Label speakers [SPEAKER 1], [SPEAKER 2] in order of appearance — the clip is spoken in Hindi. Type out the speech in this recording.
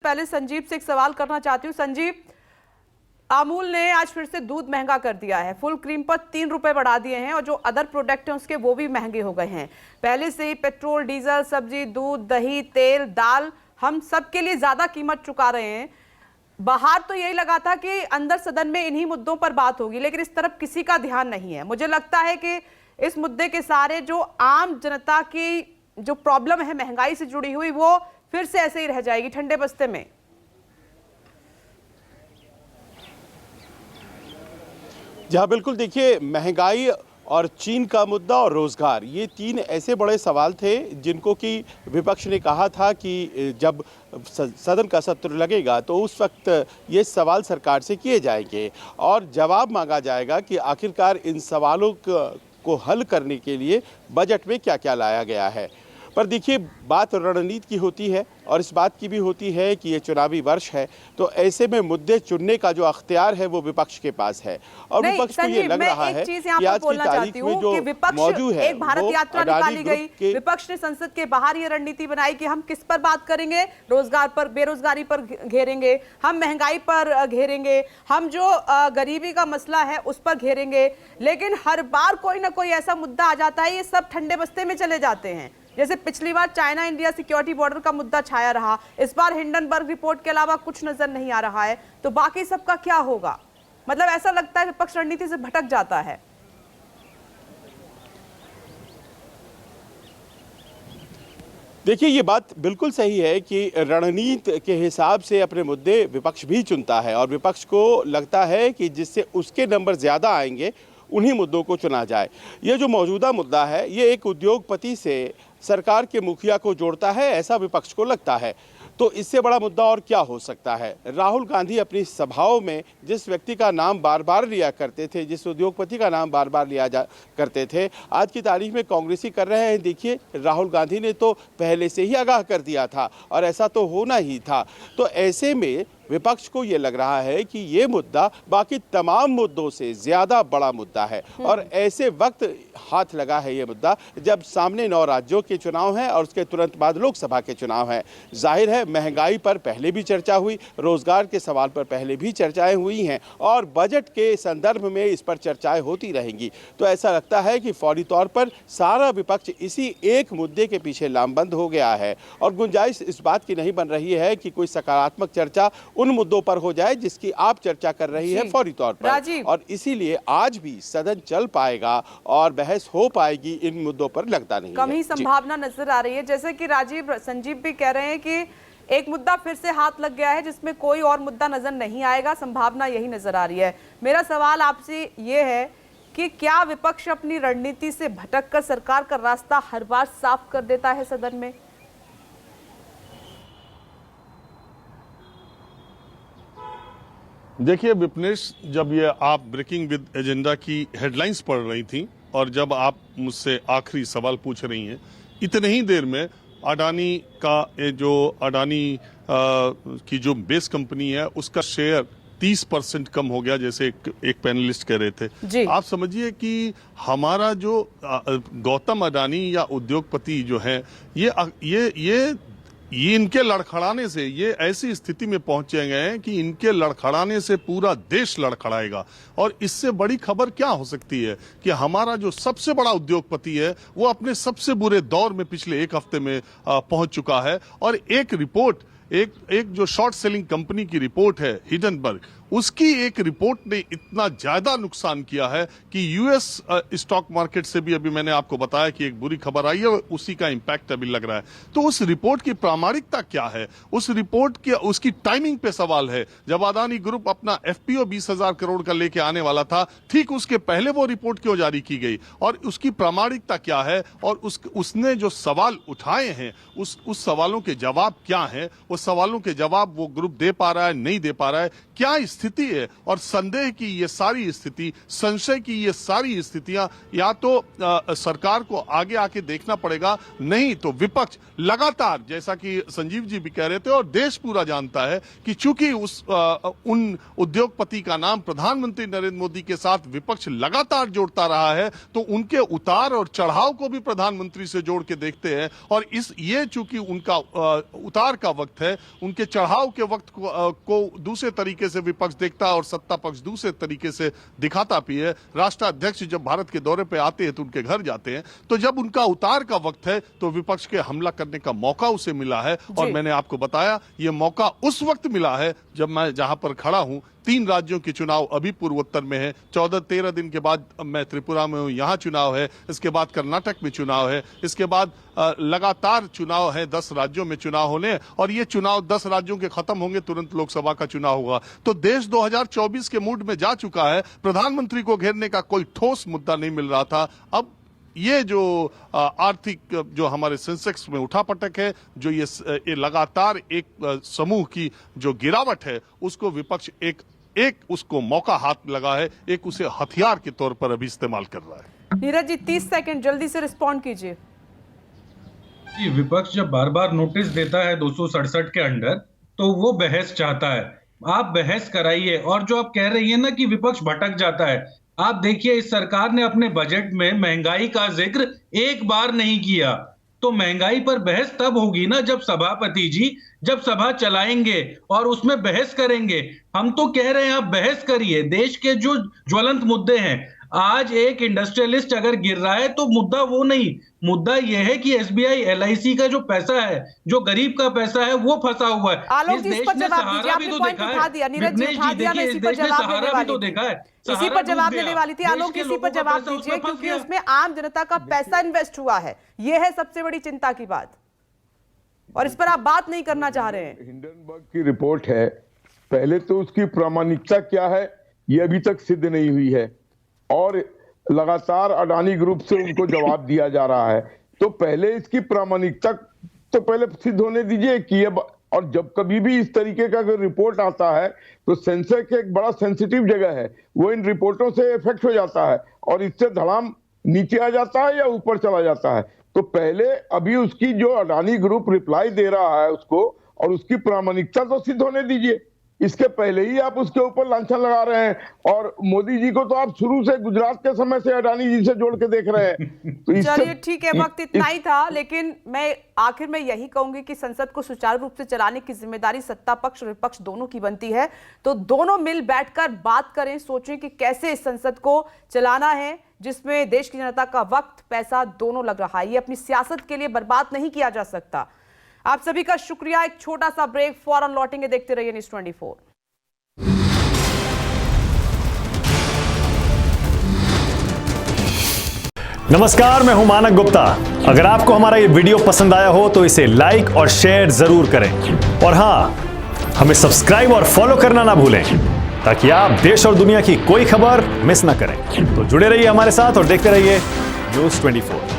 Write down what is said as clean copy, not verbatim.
[SPEAKER 1] पहले संजीव से एक सवाल करना चाहती हूँ। संजीव, अमूल ने आज फिर से दूध महंगा कर दिया है। फुल क्रीम पर 3 रुपए बढ़ा दिए हैं और जो अदर प्रोडक्ट हैं उसके वो भी महंगे हो गए हैं। पहले से ही पेट्रोल, डीजल, सब्जी, दूध, दही, तेल, दाल हम सब के लिए ज्यादा कीमत चुका रहे हैं। बाहर तो यही लगा था कि अंदर सदन में इन्हीं मुद्दों पर बात होगी, लेकिन इस तरफ किसी का ध्यान नहीं है। मुझे लगता है कि इस मुद्दे के सारे जो आम जनता की जो प्रॉब्लम है महंगाई से जुड़ी हुई, वो फिर से ऐसे ही रह जाएगी ठंडे बस्ते में।
[SPEAKER 2] जी हाँ, बिल्कुल। देखिए, महंगाई और चीन का मुद्दा और रोजगार, ये 3 ऐसे बड़े सवाल थे जिनको कि विपक्ष ने कहा था कि जब सदन का सत्र लगेगा तो उस वक्त ये सवाल सरकार से किए जाएंगे और जवाब मांगा जाएगा कि आखिरकार इन सवालों को हल करने के लिए बजट में क्या क्या लाया गया है। पर देखिए, बात रणनीति की होती है और इस बात की भी होती है कि ये चुनावी वर्ष है, तो ऐसे में मुद्दे चुनने का जो अख्तियार है वो विपक्ष के पास है। और विपक्ष को ये लग रहा है कि आज की तारीख में जो मौजूद है,
[SPEAKER 1] एक भारत यात्रा निकाली गई, विपक्ष ने संसद के बाहर ये रणनीति बनाई कि हम किस पर बात करेंगे, रोजगार पर, बेरोजगारी पर घेरेंगे, हम महंगाई पर घेरेंगे, हम जो गरीबी का मसला है उस पर घेरेंगे। लेकिन हर बार कोई ना कोई ऐसा मुद्दा आ जाता है, ये सब ठंडे बस्ते में चले जाते हैं। जैसे पिछली बार चाइना इंडिया सिक्योरिटी बॉर्डर का मुद्दा छाया रहा, इस बार हिंडनबर्ग रिपोर्ट के अलावा कुछ नजर नहीं आ रहा है, तो बाकी सबका क्या होगा? मतलब ऐसा लगता है विपक्ष रणनीति से भटक जाता है।
[SPEAKER 2] देखिए, ये बात बिल्कुल सही है कि रणनीति के हिसाब से अपने मुद्दे विपक्ष भी चुनता है और विपक्ष को लगता है कि जिससे उसके नंबर ज़्यादा आएंगे उन्हीं मुद्दों को चुना जाए। ये जो मौजूदा मुद्दा है, ये एक उद्योगपति से सरकार के मुखिया को जोड़ता है, ऐसा विपक्ष को लगता है। तो इससे बड़ा मुद्दा और क्या हो सकता है? राहुल गांधी अपनी सभाओं में जिस व्यक्ति का नाम बार बार लिया करते थे, जिस उद्योगपति का नाम बार बार लिया करते थे, आज की तारीख में कांग्रेसी कर रहे हैं। देखिए, राहुल गांधी ने तो पहले से ही आगाह कर दिया था और ऐसा तो होना ही था। तो ऐसे में विपक्ष को ये लग रहा है कि ये मुद्दा बाकी तमाम मुद्दों से ज़्यादा बड़ा मुद्दा है और ऐसे वक्त हाथ लगा है ये मुद्दा जब सामने 9 राज्यों के चुनाव हैं और उसके तुरंत बाद लोकसभा के चुनाव हैं। जाहिर है, महंगाई पर पहले भी चर्चा हुई, रोजगार के सवाल पर पहले भी चर्चाएं हुई हैं और बजट के संदर्भ में इस पर चर्चाएं होती रहेंगी। तो ऐसा लगता है कि फौरी तौर पर सारा विपक्ष इसी एक मुद्दे के पीछे लामबंद हो गया है और गुंजाइश इस बात की नहीं बन रही है कि कोई सकारात्मक चर्चा उन मुद्दों पर हो जाए जिसकी आप चर्चा कर रही है फौरी तौर पर। और इसीलिए आज भी सदन चल पाएगा और बहस हो पाएगी इन मुद्दों पर, लगता नहीं
[SPEAKER 1] कम ही संभावना नजर आ रही है। जैसे कि संजीव भी कह रहे हैं कि एक मुद्दा फिर से हाथ लग गया है जिसमें कोई और मुद्दा नजर नहीं आएगा, संभावना यही नजर आ रही है। मेरा सवाल आपसे ये है कि क्या विपक्ष अपनी रणनीति से भटककर सरकार का रास्ता हर बार साफ कर देता है सदन में?
[SPEAKER 3] देखिए विपनेश, जब ये आप ब्रेकिंग विद एजेंडा की हेडलाइंस पढ़ रही थी और जब आप मुझसे आखिरी सवाल पूछ रही हैं, इतने ही देर में अडानी का जो अडानी की जो बेस कंपनी है उसका शेयर 30% कम हो गया, जैसे एक पैनलिस्ट कह रहे थे। आप समझिए कि हमारा जो गौतम अडानी या उद्योगपति जो है, ये इनके लड़खड़ाने से ये ऐसी स्थिति में पहुंचे गए हैं कि इनके लड़खड़ाने से पूरा देश लड़खड़ाएगा। और इससे बड़ी खबर क्या हो सकती है कि हमारा जो सबसे बड़ा उद्योगपति है वो अपने सबसे बुरे दौर में पिछले 1 हफ्ते में पहुंच चुका है। और एक रिपोर्ट, एक जो शॉर्ट सेलिंग कंपनी की रिपोर्ट है हिंडनबर्ग, उसकी एक रिपोर्ट ने इतना ज्यादा नुकसान किया है कि यूएस स्टॉक मार्केट से भी अभी मैंने आपको बताया कि एक बुरी खबर आई है और उसी का इंपैक्ट अभी लग रहा है। तो उस रिपोर्ट की प्रामाणिकता क्या है, उस रिपोर्ट की उसकी टाइमिंग पे सवाल है। जब अदानी ग्रुप अपना एफपीओ 20,000 करोड़ का लेके आने वाला था, ठीक उसके पहले वो रिपोर्ट क्यों जारी की गई और उसकी प्रामाणिकता क्या है और उसने जो सवाल उठाए हैं उस सवालों के जवाब क्या है, उस सवालों के जवाब वो ग्रुप दे पा रहा है, नहीं दे पा रहा है, क्या स्थिति है और संदेह की ये सारी स्थिति, संशय की ये सारी स्थितियां या तो सरकार को आगे आके देखना पड़ेगा, नहीं तो विपक्ष लगातार, जैसा कि संजीव जी भी कह रहे थे और देश पूरा जानता है कि चूंकि उन उद्योगपति का नाम प्रधानमंत्री नरेंद्र मोदी के साथ विपक्ष लगातार जोड़ता रहा है, तो उनके उतार और चढ़ाव को भी प्रधानमंत्री से जोड़ के देखते हैं। और ये चूंकि उनका उतार का वक्त है, उनके चढ़ाव के वक्त को दूसरे तरीके से विपक्ष देखता है और सत्ता पक्ष दूसरे तरीके से दिखाता भी है। राष्ट्राध्यक्ष जब भारत के दौरे पे आते हैं तो उनके घर जाते हैं, तो जब उनका उतार का वक्त है तो विपक्ष के हमला करने का मौका उसे मिला है। और मैंने आपको बताया ये मौका उस वक्त मिला है जब मैं जहां पर खड़ा हूं, 3 राज्यों के चुनाव अभी पूर्वोत्तर में है, 14-13 दिन के बाद मैं त्रिपुरा में हूं, यहां चुनाव है, इसके बाद कर्नाटक में चुनाव है, इसके बाद लगातार चुनाव है, 10 राज्यों में चुनाव होने, और ये चुनाव 10 राज्यों के खत्म होंगे, तुरंत लोकसभा का चुनाव होगा। तो देश 2024 के मूड में जा चुका है। प्रधानमंत्री को घेरने का कोई ठोस मुद्दा नहीं मिल रहा था। अब ये जो आर्थिक जो हमारे सेंसेक्स में उठापटक है, जो ये लगातार एक समूह की जो गिरावट है, उसको विपक्ष एक उसको मौका हाथ लगा है, एक उसे हथियार के तौर पर अभी इस्तेमाल कर रहा है।
[SPEAKER 1] नीरज जी 30 सेकंड जल्दी से रिस्पॉन्ड कीजिए।
[SPEAKER 4] विपक्ष जब बार बार नोटिस देता है 267 के अंडर, तो वो बहस चाहता है। आप बहस कराइए। और जो आप कह रही है ना कि विपक्ष भटक जाता है, आप देखिए इस सरकार ने अपने बजट में महंगाई का जिक्र एक बार नहीं किया। तो महंगाई पर बहस तब होगी ना जब सभापति जी जब सभा चलाएंगे और उसमें बहस करेंगे। हम तो कह रहे हैं आप बहस करिए। देश के जो ज्वलंत मुद्दे हैं, आज एक इंडस्ट्रियलिस्ट अगर गिर रहा है तो मुद्दा वो नहीं, मुद्दा यह है कि एसबीआई एलआईसी का जो पैसा है, जो गरीब का पैसा है, वो फंसा हुआ है।
[SPEAKER 1] आलोक जी इस पर जवाब दीजिए। आपने पॉइंट उठा दिया, नीरज जी उठा दिया, मैं इसी पर जवाब देने वाली थी। इसी पर जवाब देने वाली थी। आलोक इसी पर जवाब दीजिए, क्योंकि उसमें आम जनता का पैसा इन्वेस्ट हुआ है। यह है सबसे बड़ी चिंता की बात, और इस पर आप बात नहीं करना चाह रहे हैं।
[SPEAKER 5] हिंडनबर्ग की रिपोर्ट है, पहले तो उसकी प्रामाणिकता क्या है ये अभी तक सिद्ध नहीं हुई है, और लगातार अडानी ग्रुप से उनको जवाब दिया जा रहा है। तो पहले इसकी प्रामाणिकता तो पहले सिद्ध होने दीजिए कि ये, और जब कभी भी इस तरीके का अगर रिपोर्ट आता है तो सेंसर एक बड़ा सेंसिटिव जगह है, वो इन रिपोर्टों से इफेक्ट हो जाता है और इससे धड़ाम नीचे आ जाता है या ऊपर चला जाता है। तो पहले अभी उसकी जो अडानी ग्रुप रिप्लाई दे रहा है उसको, और उसकी प्रामाणिकता तो सिद्ध होने दीजिए। इसके पहले ही आप उसके ऊपर लांछन लगा रहे हैं, और मोदी जी को तो आप शुरू से गुजरात के समय से अडानी जी से जोड़ के देख रहे हैं। तो
[SPEAKER 1] चलिए ठीक है, वक्त इतना ही था, लेकिन मैं आखिर में यही कहूंगी कि संसद को सुचारू रूप से चलाने की जिम्मेदारी सत्ता पक्ष और विपक्ष दोनों की बनती है। तो दोनों मिल बैठकर बात करें, सोचें कि कैसे इस संसद को चलाना है, जिसमें देश की जनता का वक्त पैसा दोनों लग रहा है। ये अपनी सियासत के लिए बर्बाद नहीं किया जा सकता। आप सभी का शुक्रिया। एक छोटा सा ब्रेक, फौरन लौटेंगे। देखते रहिए न्यूज़ 24।
[SPEAKER 6] नमस्कार, मैं हूं मानक गुप्ता। अगर आपको हमारा ये वीडियो पसंद आया हो तो इसे लाइक और शेयर जरूर करें, और हां, हमें सब्सक्राइब और फॉलो करना ना भूलें, ताकि आप देश और दुनिया की कोई खबर मिस ना करें। तो जुड़े रहिए हमारे साथ और देखते रहिए न्यूज़ 24।